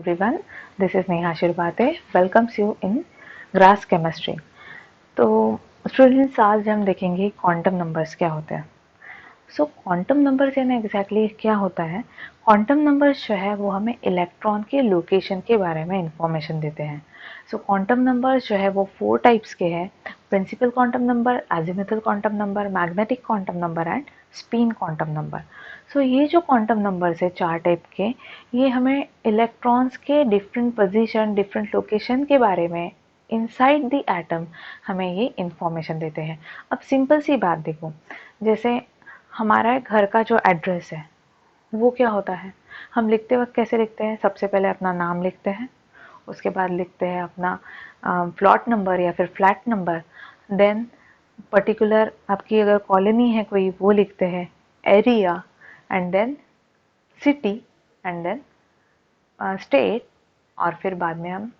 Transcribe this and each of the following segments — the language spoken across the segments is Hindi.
everyone. This is Neha Shirbate. Welcomes you in grass chemistry. तो स्टूडेंट्स, आज हम देखेंगे क्वांटम नंबर्स क्या होते हैं। क्वांटम नंबर्स यानी एग्जैक्टली क्या होता है। क्वांटम नंबर्स जो है वो हमें इलेक्ट्रॉन के लोकेशन के बारे में इंफॉर्मेशन देते हैं। क्वांटम नंबर्स जो है वो 4 टाइप्स के हैं: principal quantum number, azimuthal quantum number, magnetic quantum number and spin quantum number. ये जो क्वांटम नंबर्स है 4 टाइप के, ये हमें इलेक्ट्रॉन्स के डिफरेंट पोजीशन, डिफरेंट लोकेशन के बारे में इनसाइड द एटम हमें ये इंफॉर्मेशन देते हैं। अब सिंपल सी बात देखो, जैसे हमारा घर का जो एड्रेस है वो क्या होता है, हम लिखते वक्त कैसे लिखते हैं? सबसे पहले अपना नाम लिखते हैं, उसके बाद लिखते हैं अपना प्लॉट नंबर या फिर फ्लैट नंबर, देन पर्टिकुलर आपकी अगर कॉलोनी है कोई वो लिखते हैं, area, and then city, and then state, और फिर बाद में हम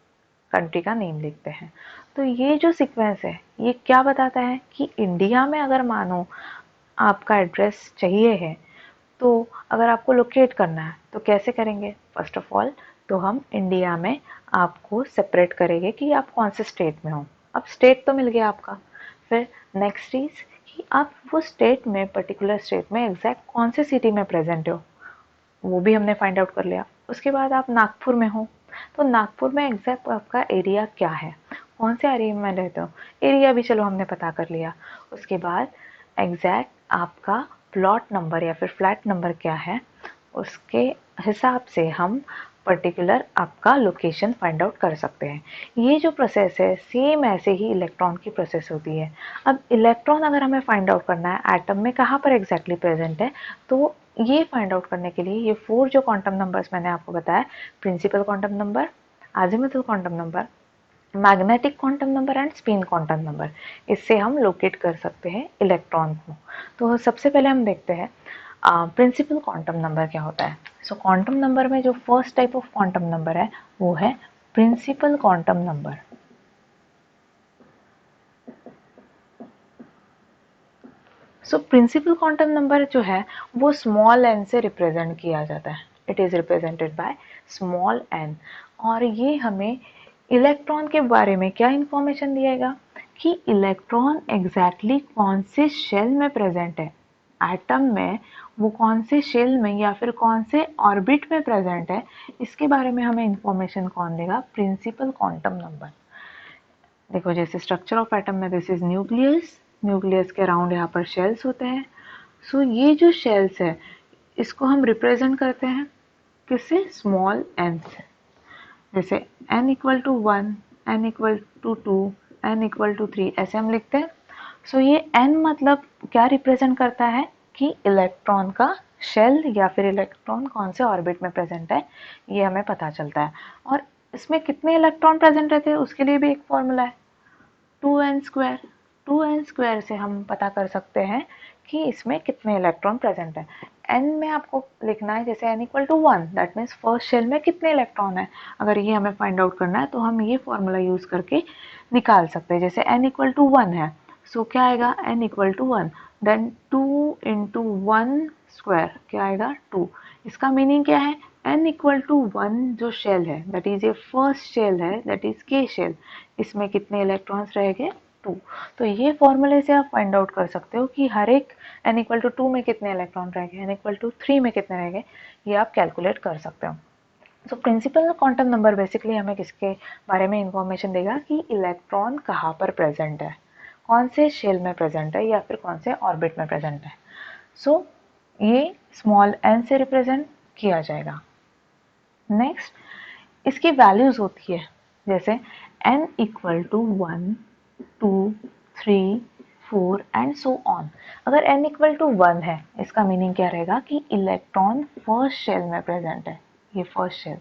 कंट्री का नेम लिखते हैं। तो ये जो सीक्वेंस है ये क्या बताता है कि इंडिया में अगर मानो आपका एड्रेस चाहिए है, तो अगर आपको लोकेट करना है तो कैसे करेंगे? फर्स्ट ऑफ ऑल तो हम इंडिया में आपको सेपरेट करेंगे कि आप कौन से स्टेट में हो। अब स्टेट तो मिल गया आपका, फिर नेक्स्ट चीज़ कि आप वो स्टेट में, पर्टिकुलर स्टेट में एग्जैक्ट कौन से सिटी में प्रेजेंट हो वो भी हमने फाइंड आउट कर लिया। उसके बाद आप नागपुर में हो, तो नागपुर में एग्जैक्ट आपका एरिया क्या है, कौन से एरिया में रहते हो, एरिया भी चलो हमने पता कर लिया। उसके बाद एग्जैक्ट आपका प्लॉट नंबर या फिर फ्लैट नंबर क्या है, उसके हिसाब से हम पर्टिकुलर आपका लोकेशन फाइंड आउट कर सकते हैं। ये जो प्रोसेस है सेम ऐसे ही इलेक्ट्रॉन की प्रोसेस होती है। अब इलेक्ट्रॉन अगर हमें फाइंड आउट करना है एटम में कहाँ पर एग्जैक्टली प्रेजेंट है, तो ये फाइंड आउट करने के लिए ये 4 जो क्वांटम नंबर्स मैंने आपको बताया, principal quantum number, azimuthal quantum number, magnetic quantum number and spin quantum number, इससे हम लोकेट कर सकते हैं इलेक्ट्रॉन को। तो सबसे पहले हम देखते हैं प्रिंसिपल क्वांटम नंबर क्या होता है। क्वांटम नंबर में जो first type of quantum number है वो है principal quantum number. Principal quantum number जो है वो स्मॉल एन से रिप्रेजेंट किया जाता है। It is represented by small n, और ये हमें इलेक्ट्रॉन के बारे में क्या इंफॉर्मेशन दिएगा कि इलेक्ट्रॉन एग्जैक्टली कौन से शेल में प्रेजेंट है, एटम में वो कौन से शेल में या फिर कौन से ऑर्बिट में प्रेजेंट है, इसके बारे में हमें इंफॉर्मेशन कौन देगा? Principal quantum number. देखो, जैसे स्ट्रक्चर ऑफ एटम में दिस इज न्यूक्लियस, न्यूक्लियस के अराउंड यहाँ पर शेल्स होते हैं। ये जो शेल्स है इसको हम रिप्रेजेंट करते हैं किससे? स्मॉल एन से। जैसे n equal to 1, n equal to 2, n equal to 3, ऐसे हम लिखते हैं। ये n मतलब क्या रिप्रेजेंट करता है कि इलेक्ट्रॉन का शेल या फिर इलेक्ट्रॉन कौन से ऑर्बिट में प्रेजेंट है, ये हमें पता चलता है। और इसमें कितने इलेक्ट्रॉन प्रेजेंट रहते हैं उसके लिए भी एक फॉर्मूला है, 2n²। 2n² से हम पता कर सकते हैं कि इसमें कितने इलेक्ट्रॉन प्रेजेंट है। n में आपको लिखना है, जैसे n equal to 1, that means first shell में कितने इलेक्ट्रॉन है। अगर ये हमें फाइंड आउट करना है तो हम ये फॉर्मूला यूज करके निकाल सकते हैं। जैसे n इक्वल टू 1 है, क्या आएगा? n equal to 1, then 2 into 1² क्या आएगा? 2। इसका मीनिंग क्या है? n इक्वल टू 1 जो शेल है, दैट इज ये फर्स्ट शेल है, दैट इज k शेल, इसमें कितने इलेक्ट्रॉन्स रहेंगे? 2। तो ये फॉर्मूले से आप फाइंड आउट कर सकते हो कि हर एक n इक्वल टू 2 में कितने इलेक्ट्रॉन रहेंगे, n इक्वल टू 3 में कितने रहेंगे, ये आप कैलकुलेट कर सकते हो। प्रिंसिपल क्वांटम नंबर बेसिकली हमें किसके बारे में इंफॉर्मेशन देगा कि इलेक्ट्रॉन कहाँ पर प्रेजेंट है, कौन से शेल में प्रेजेंट है या फिर कौन से ऑर्बिट में प्रेजेंट है। ये स्मॉल n से रिप्रेजेंट किया जाएगा। नेक्स्ट, इसकी वैल्यूज होती है, जैसे n equal to 1, 2, 3, 4 and so on. अगर n इक्वल टू 1 है, इसका मीनिंग क्या रहेगा कि इलेक्ट्रॉन फर्स्ट शेल में प्रेजेंट है, ये first shell.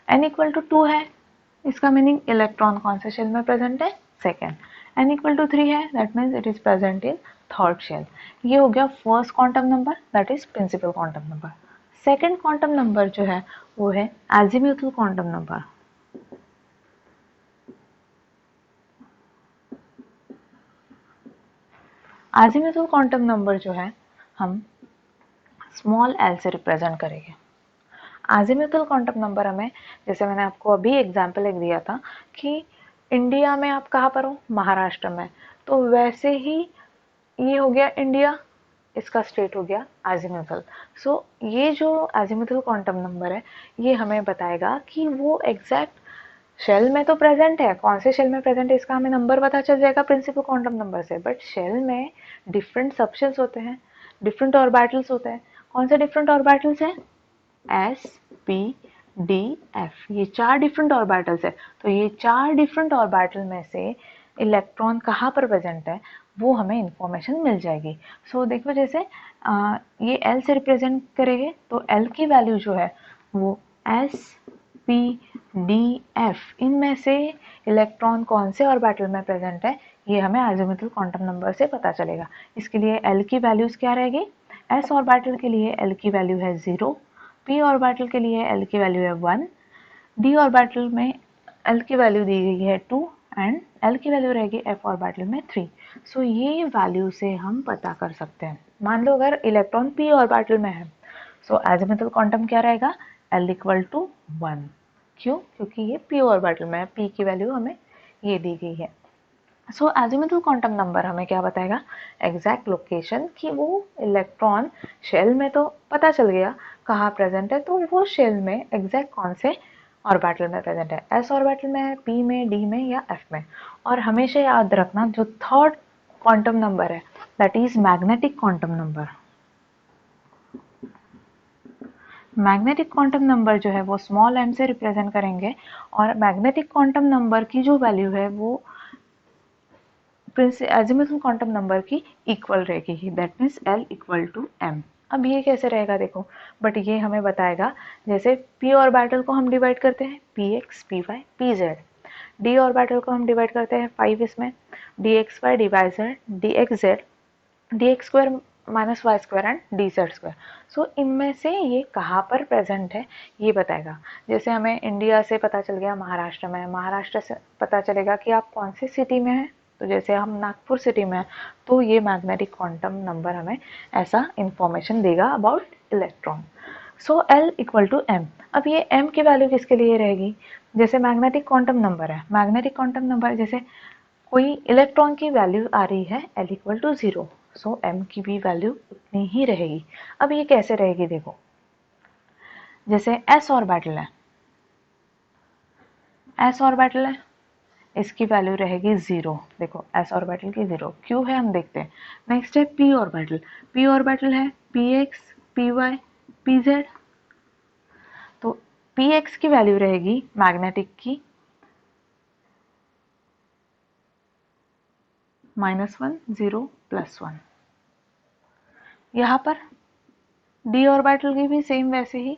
n equal to 2 है, इसका मीनिंग इलेक्ट्रॉन कौन से शेल में प्रेजेंट है? सेकेंड। n इक्वल टू 3 है, that means it is present in third shell. ये हो गया first quantum number, that is principal quantum number. Second quantum number जो है वो है azimuthal quantum number. Azimuthal quantum number जो है हम स्मॉल एल से रिप्रेजेंट करेंगे। अजीमुथल क्वांटम नंबर हमें, जैसे मैंने आपको अभी एग्जाम्पल एक दिया था कि इंडिया में आप कहाँ पर हो, महाराष्ट्र में, तो वैसे ही ये हो गया इंडिया, इसका स्टेट हो गया अजीमुथल। सो ये जो अजीमुथल क्वांटम नंबर है ये हमें बताएगा कि वो एग्जैक्ट शेल में तो प्रेजेंट है, कौन से शेल में प्रेजेंट है इसका हमें नंबर पता चल जाएगा प्रिंसिपल क्वांटम नंबर से, बट शेल में डिफरेंट सबशेल्स होते हैं, डिफरेंट ऑर्बिटल्स होते हैं। कौन से डिफरेंट ऑर्बिटल्स हैं? एस, पी, डी, एफ, ये 4 डिफरेंट ऑर्बिटल्स है। तो ये 4 डिफरेंट ऑर्बिटल में से इलेक्ट्रॉन कहाँ पर प्रेजेंट है वो हमें इंफॉर्मेशन मिल जाएगी। सो देखो जैसे ये एल से रिप्रेजेंट करेंगे तो एल की वैल्यू जो है वो एस, पी, डी, एफ, इनमें से इलेक्ट्रॉन कौन से ऑर्बिटल में प्रेजेंट है ये हमें अजीमुथल क्वांटम नंबर से पता चलेगा। इसके लिए एल की वैल्यूज क्या रहेगी? एस ऑर्बिटल के लिए एल की वैल्यू है 0, पी ऑर्बिटल के लिए एल की वैल्यू है 1, डी ऑर्बिटल में एल की वैल्यू दी गई है 2 एंड एल की वैल्यू रहेगी एफ ऑर्बिटल में 3। सो ये वैल्यू से हम पता कर सकते हैं। मान लो अगर इलेक्ट्रॉन पी ऑर्बिटल में है, सो अजीमुथल क्वांटम क्या रहेगा? L equal to 1। क्यों? क्योंकि ये पी ऑर्बिटल में है, पी की वैल्यू हमें ये दी गई है। सो अजीमुथल क्वांटम नंबर हमें क्या बताएगा? एग्जैक्ट लोकेशन, कि वो इलेक्ट्रॉन शेल में तो पता चल गया कहाँ प्रेजेंट है, तो वो शेल में एग्जैक्ट कौन से ऑर्बिटल में प्रेजेंट है, एस ऑर्बिटल में है, पी में, डी में या एफ में। और हमेशा याद रखना जो थर्ड क्वांटम नंबर है that is magnetic quantum number. Magnetic quantum number जो है वो स्मॉल m से रिप्रेजेंट करेंगे और मैग्नेटिक क्वांटम नंबर की जो वैल्यू है वो अजीमुथल क्वांटम नंबर की इक्वल रहेगी, that means L equal to m। अब ये कैसे रहेगा देखो, बट ये हमें बताएगा जैसे p ऑर्बिटल को हम डिवाइड करते हैं px, py, pz, d orbital को हम डिवाइड करते हैं 5 इसमें dxy, dz, dxz, dx square minus Y square and D Z square. So इनमें से ये कहाँ पर प्रेजेंट है ये बताएगा। जैसे हमें इंडिया से पता चल गया महाराष्ट्र में है, महाराष्ट्र से पता चलेगा कि आप कौन सी सिटी में हैं, तो जैसे हम नागपुर सिटी में हैं तो ये मैग्नेटिक क्वांटम नंबर हमें ऐसा इंफॉर्मेशन देगा about electron. So L equal to m। अब ये m की वैल्यू किसके लिए रहेगी? जैसे मैग्नेटिक क्वांटम नंबर है, मैग्नेटिक क्वांटम नंबर जैसे कोई इलेक्ट्रॉन की वैल्यू आ रही है L equal to 0, so m की भी वैल्यू उतनी ही रहेगी। अब ये कैसे रहेगी देखो, जैसे s ऑर्बिटल है, s ऑर्बिटल है, इसकी वैल्यू रहेगी 0। देखो s ऑर्बिटल की 0 क्यों है हम देखते हैं। नेक्स्ट है p ऑर्बिटल, p ऑर्बिटल है px, py, pz, तो px की वैल्यू रहेगी मैग्नेटिक की -1, 0, +1। यहाँ पर d ऑर्बिटल की भी सेम वैसे ही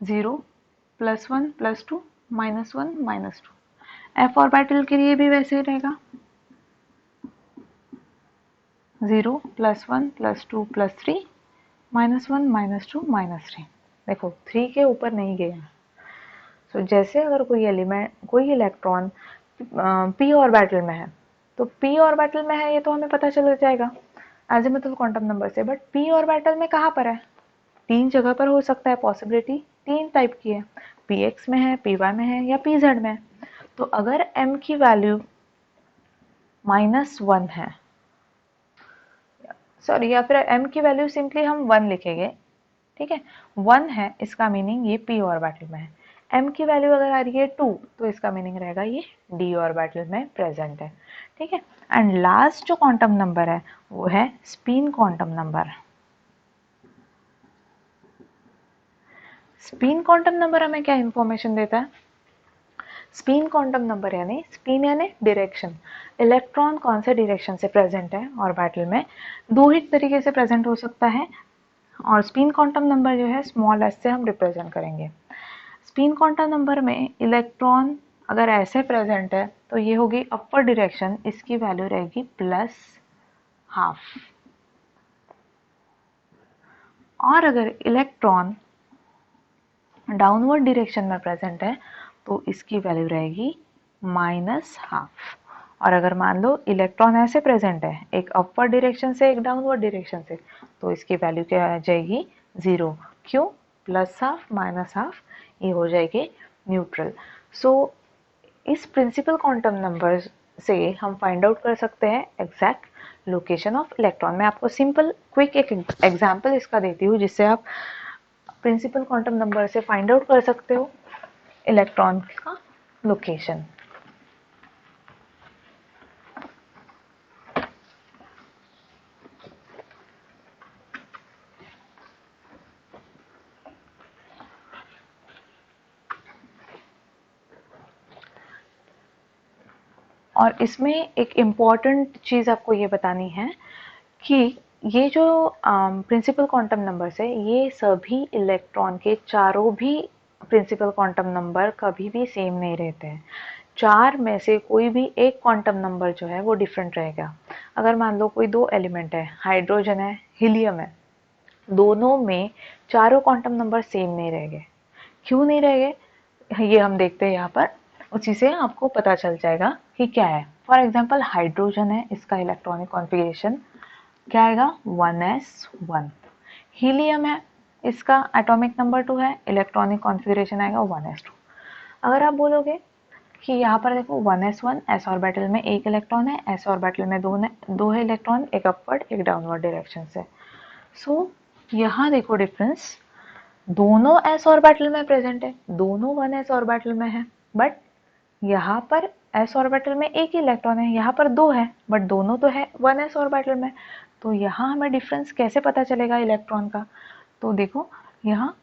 0, +1, +2, -1, -2। f ऑर्बिटल के लिए भी वैसे ही रहेगा 0, +1, +2, +3, -1, -2, -3। देखो 3 के ऊपर नहीं गए हैं। सो जैसे अगर कोई एलिमेंट, कोई इलेक्ट्रॉन p ऑर्बिटल में है, तो p ऑर्बिटल में है ये तो हमें पता चल जाएगा अजीमुथल क्वांटम नंबर से, बट p ऑर्बिटल में कहाँ पर है? 3 जगह पर हो सकता है, पॉसिबिलिटी 3 टाइप की है, px में है, py में है या pz में है। तो अगर m की वैल्यू -1 है, सॉरी, या फिर m की वैल्यू सिंपली हम 1 लिखेंगे, ठीक है, 1 है इसका मीनिंग ये p ऑर्बिटल में है। m की वैल्यू अगर आ रही है 2 तो इसका मीनिंग रहेगा ये d ऑर्बिटल में प्रेजेंट है, ठीक है। एंड लास्ट जो क्वांटम नंबर है वो है spin quantum number. Spin quantum number हमें क्या इंफॉर्मेशन देता है? स्पिन क्वांटम नंबर यानी स्पिन यानी डायरेक्शन, इलेक्ट्रॉन कौन से डायरेक्शन से प्रेजेंट है ऑर्बिटल में, दो ही तरीके से प्रेजेंट हो सकता है, और स्पिन क्वांटम नंबर जो है स्मॉल s से हम रिप्रेजेंट करेंगे। स्पिन क्वांटम नंबर में इलेक्ट्रॉन अगर ऐसे प्रेजेंट है तो ये होगी अपवर्ड डायरेक्शन, इसकी वैल्यू रहेगी +12। और अगर इलेक्ट्रॉन डाउनवर्ड डायरेक्शन में प्रेजेंट है तो इसकी वैल्यू रहेगी -12। और अगर मान लो इलेक्ट्रॉन ऐसे प्रेजेंट है, एक अपवर्ड डायरेक्शन से एक डाउनवर्ड डायरेक्शन से, तो इसकी वैल्यू क्या आ जाएगी 0। क्यों? प्लस हाफ माइनस हाफ, ये हो जाएगी न्यूट्रल। सो इस प्रिंसिपल क्वांटम नंबर से हम फाइंड आउट कर सकते हैं एग्जैक्ट लोकेशन ऑफ इलेक्ट्रॉन। मैं आपको सिंपल क्विक एक एग्जांपल इसका देती हूँ जिससे आप प्रिंसिपल क्वांटम नंबर से फाइंड आउट कर सकते हो इलेक्ट्रॉन का लोकेशन। और इसमें एक इम्पॉर्टेंट चीज़ आपको ये बतानी है कि ये जो प्रिंसिपल क्वांटम नंबर्स है, ये सभी इलेक्ट्रॉन के चारों भी प्रिंसिपल क्वांटम नंबर कभी भी सेम नहीं रहते हैं। चार में से कोई भी एक क्वांटम नंबर जो है वो डिफरेंट रहेगा। अगर मान लो कोई दो एलिमेंट है, हाइड्रोजन है, हीलियम है, दोनों में चारों क्वांटम नंबर सेम नहीं रहेंगे। क्यों नहीं रहेंगे, ये हम देखते हैं यहाँ पर, उसी से आपको पता चल जाएगा कि क्या है। फॉर एग्जाम्पल हाइड्रोजन है, इसका इलेक्ट्रॉनिक कॉन्फ़िगरेशन क्या आएगा 1s1। हीलियम है, इसका एटॉमिक नंबर 2 है, इलेक्ट्रॉनिक कॉन्फ़िगरेशन आएगा 1s2। अगर आप बोलोगे कि यहाँ पर देखो 1s1, s ऑर्बिटल में एक इलेक्ट्रॉन है, s ऑर्बिटल में दो है इलेक्ट्रॉन, एक अपवर्ड एक डाउनवर्ड डायरेक्शन से। सो यहाँ देखो डिफरेंस, दोनों s ऑर्बिटल में प्रेजेंट है, दोनों 1s ऑर्बिटल में है, बट यहाँ पर s ऑर्बिटल में एक ही इलेक्ट्रॉन है, यहाँ पर दो है, बट दोनों तो है 1s ऑर्बिटल में। तो यहाँ हमें डिफरेंस कैसे पता चलेगा इलेक्ट्रॉन का? तो देखो यहाँ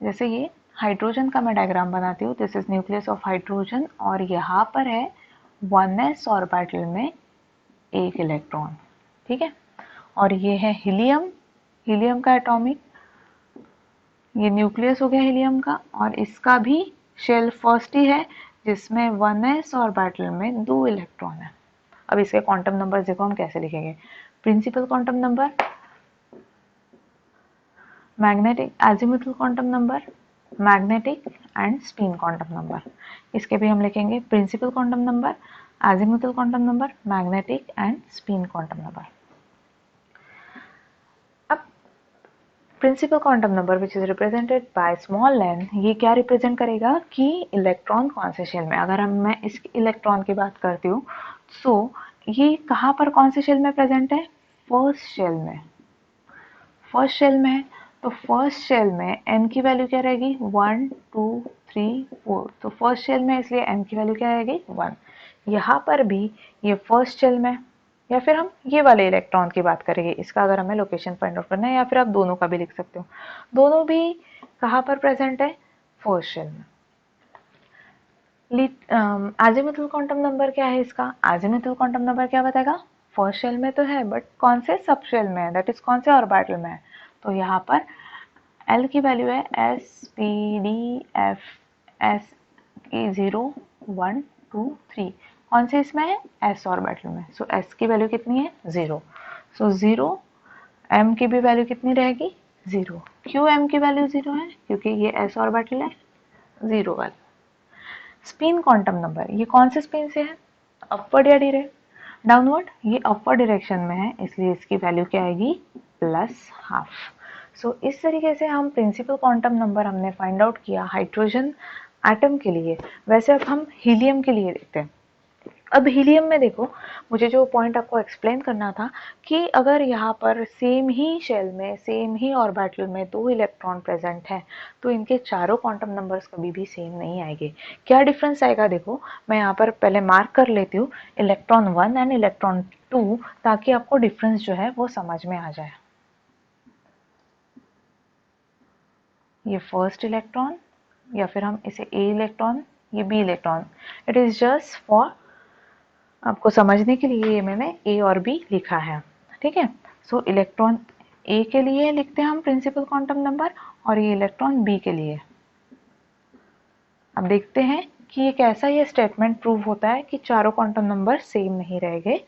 जैसे ये हाइड्रोजन का मैं डायग्राम बनाती हूँ, this is nucleus of hydrogen, और यहाँ पर है 1s ऑर्बिटल में एक इलेक्ट्रॉन, ठीक है। और ये है हीलियम, हीलियम का एटॉमिक, ये न्यूक्लियस हो गया हीलियम का, और इसका भी शेल फर्स्ट ही है जिसमें 1s ऑर्बिटल में दो इलेक्ट्रॉन है। अब इसके क्वांटम नंबर देखो हम कैसे लिखेंगे। Principal quantum number, magnetic azimuthal quantum number, magnetic and spin quantum number. इसके भी हम लिखेंगे principal quantum number, azimuthal quantum number, magnetic and spin quantum number. अब principal quantum number which is represented by small n, ये क्या रिप्रेजेंट करेगा कि इलेक्ट्रॉन कौन से शेल में। अगर मैं इस इलेक्ट्रॉन की बात करती हूँ, सो ये कहाँ पर कौन से शेल में प्रेजेंट है? फर्स्ट शेल में, फर्स्ट शेल में है। तो फर्स्ट शेल में n की वैल्यू क्या रहेगी? 1 2 3 4। तो फर्स्ट शेल में इसलिए n की वैल्यू क्या रहेगी? 1। यहाँ पर भी ये फर्स्ट शेल में, या फिर हम ये वाले इलेक्ट्रॉन की बात करेंगे, इसका अगर हमें लोकेशन फाइंड आउट करना है, या फिर आप दोनों का भी लिख सकते हो। दोनों भी कहाँ पर प्रेजेंट है? फर्स्ट शेल में। एजिमुथल क्वांटम नंबर क्या है इसका? एजिमुथल क्वांटम नंबर क्या बताएगा? फर्स्ट शेल में तो है, बट कौन से सब शेल में है, दैट इज कौन से ऑर्बिटल में है। तो यहाँ पर L की वैल्यू है S की 0 1 2 3। कौन से इसमें है? S ऑर्बिटल में। सो S की वैल्यू कितनी है? 0। सो 0, M की भी वैल्यू कितनी रहेगी? 0। क्यों M की वैल्यू 0 है? क्योंकि ये S ऑर्बिटल है, 0 वाला। स्पिन क्वांटम नंबर, ये कौन से स्पिन से है? अपवर्ड या डाउनवर्ड? ये अपवर्ड डायरेक्शन में है, इसलिए इसकी वैल्यू क्या आएगी? Plus half. सो इस तरीके से हम प्रिंसिपल क्वांटम नंबर हमने फाइंड आउट किया हाइड्रोजन एटम के लिए। वैसे अब हम हीलियम के लिए देखते हैं। अब हीलियम में देखो, मुझे जो पॉइंट आपको एक्सप्लेन करना था कि अगर यहाँ पर सेम ही शेल में, सेम ही ऑर्बिटल में दो इलेक्ट्रॉन प्रेजेंट है, तो इनके चारों क्वांटम नंबर्स कभी भी सेम नहीं आएंगे। क्या डिफरेंस आएगा देखो, मैं यहाँ पर पहले मार्क कर लेती हूँ इलेक्ट्रॉन 1 एंड इलेक्ट्रॉन 2, ताकि आपको डिफरेंस जो है वो समझ में आ जाए। ये फर्स्ट इलेक्ट्रॉन, या फिर हम इसे ए इलेक्ट्रॉन, ये B electron. It is just for आपको समझने के लिए ये मैंने ए और बी लिखा है, ठीक है। सो इलेक्ट्रॉन ए के लिए लिखते हैं हम प्रिंसिपल क्वांटम नंबर, और ये इलेक्ट्रॉन बी के लिए। अब देखते हैं कि ये कैसा ये स्टेटमेंट प्रूव होता है कि चारों क्वांटम नंबर सेम नहीं रहेंगे।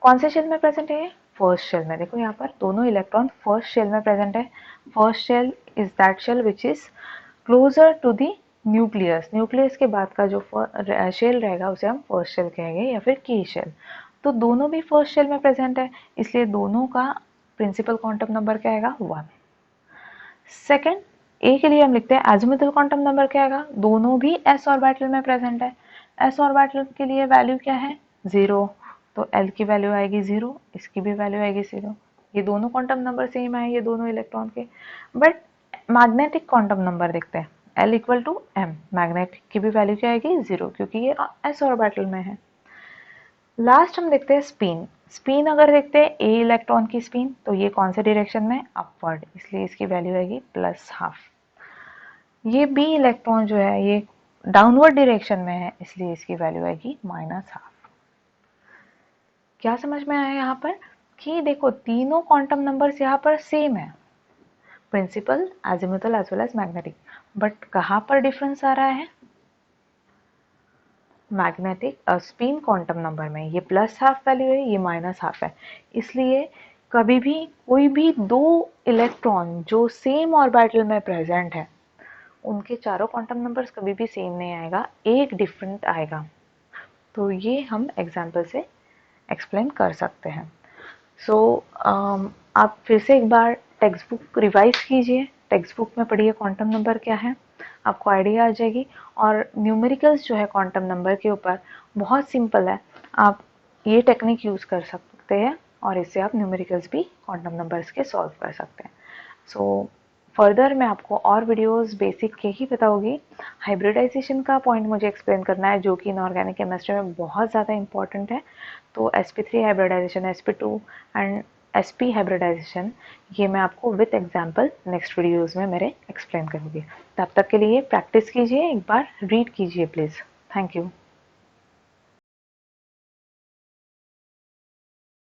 कौन से शेल में प्रेजेंट है? फर्स्ट शेल में। देखो यहाँ पर दोनों इलेक्ट्रॉन फर्स्ट शेल में प्रेजेंट है। First shell is that shell which is closer to the nucleus. Nucleus के बाद का जो शेल रहेगा उसे हम फर्स्ट शेल कहेंगे, या फिर की शेल। तो दोनों भी फर्स्ट शेल में प्रेजेंट है, इसलिए दोनों का प्रिंसिपल क्वांटम नंबर क्या आएगा 1। सेकेंड, ए के लिए हम लिखते हैं एजिमुथल क्वांटम नंबर क्या आएगा, दोनों भी एस ऑर्बिटल में प्रेजेंट है, एस ऑर्बिटल के लिए वैल्यू क्या है 0, तो एल की वैल्यू आएगी 0, इसकी भी वैल्यू आएगी 0। ये दोनों क्वांटम नंबर सेम है, ये दोनों इलेक्ट्रॉन के। बट मैग्नेटिक क्वांटम नंबर देखते हैं, l equal to m, magnetic की भी वैल्यू क्या आएगी 0, क्योंकि ये एस ऑर्बिटल में है। लास्ट हम देखते हैं स्पिन। स्पिन अगर देखते हैं ए इलेक्ट्रॉन की स्पिन, तो ये कौन से डायरेक्शन में, अपवर्ड, इसलिए इसकी वैल्यू आएगी +½ ये बी इलेक्ट्रॉन जो है ये डाउनवर्ड डायरेक्शन में है, इसलिए इसकी वैल्यू आएगी -½ क्या समझ में आया यहाँ पर कि देखो तीनों क्वांटम नंबर्स यहाँ पर सेम है, principal, azimuthal as well as magnetic, but कहाँ पर डिफरेंस आ रहा है, मैग्नेटिक स्पिन क्वांटम नंबर में ये +½ वैल्यू है, ये -½ है। इसलिए कभी भी कोई भी दो इलेक्ट्रॉन जो सेम ऑर्बिटल में प्रेजेंट है, उनके चारों क्वांटम नंबर्स कभी भी सेम नहीं आएगा, एक डिफरेंट आएगा। तो ये हम एग्जाम्पल से एक्सप्लेन कर सकते हैं। सो आप फिर से एक बार टेक्स्ट बुक रिवाइज कीजिए, टेक्स्ट बुक में पढ़िए क्वांटम नंबर क्या है, आपको आइडिया आ जाएगी। और न्यूमेरिकल्स जो है क्वांटम नंबर के ऊपर बहुत सिंपल है, आप ये टेक्निक यूज़ कर सकते हैं और इससे आप न्यूमेरिकल्स भी क्वांटम नंबर्स के सॉल्व कर सकते हैं। सो फर्दर मैं आपको और वीडियोस बेसिक के ही बताऊंगी। हाइब्रिडाइजेशन का पॉइंट मुझे एक्सप्लेन करना है, जो कि इनऑर्गेनिक केमिस्ट्री में बहुत ज़्यादा इंपॉर्टेंट है। तो sp3 hybridisation, sp2 and sp hybridisation, ये मैं आपको विद एग्जांपल नेक्स्ट वीडियोस में मेरे एक्सप्लेन करूँगी। तब तक के लिए प्रैक्टिस कीजिए, एक बार रीड कीजिए प्लीज़। Thank you.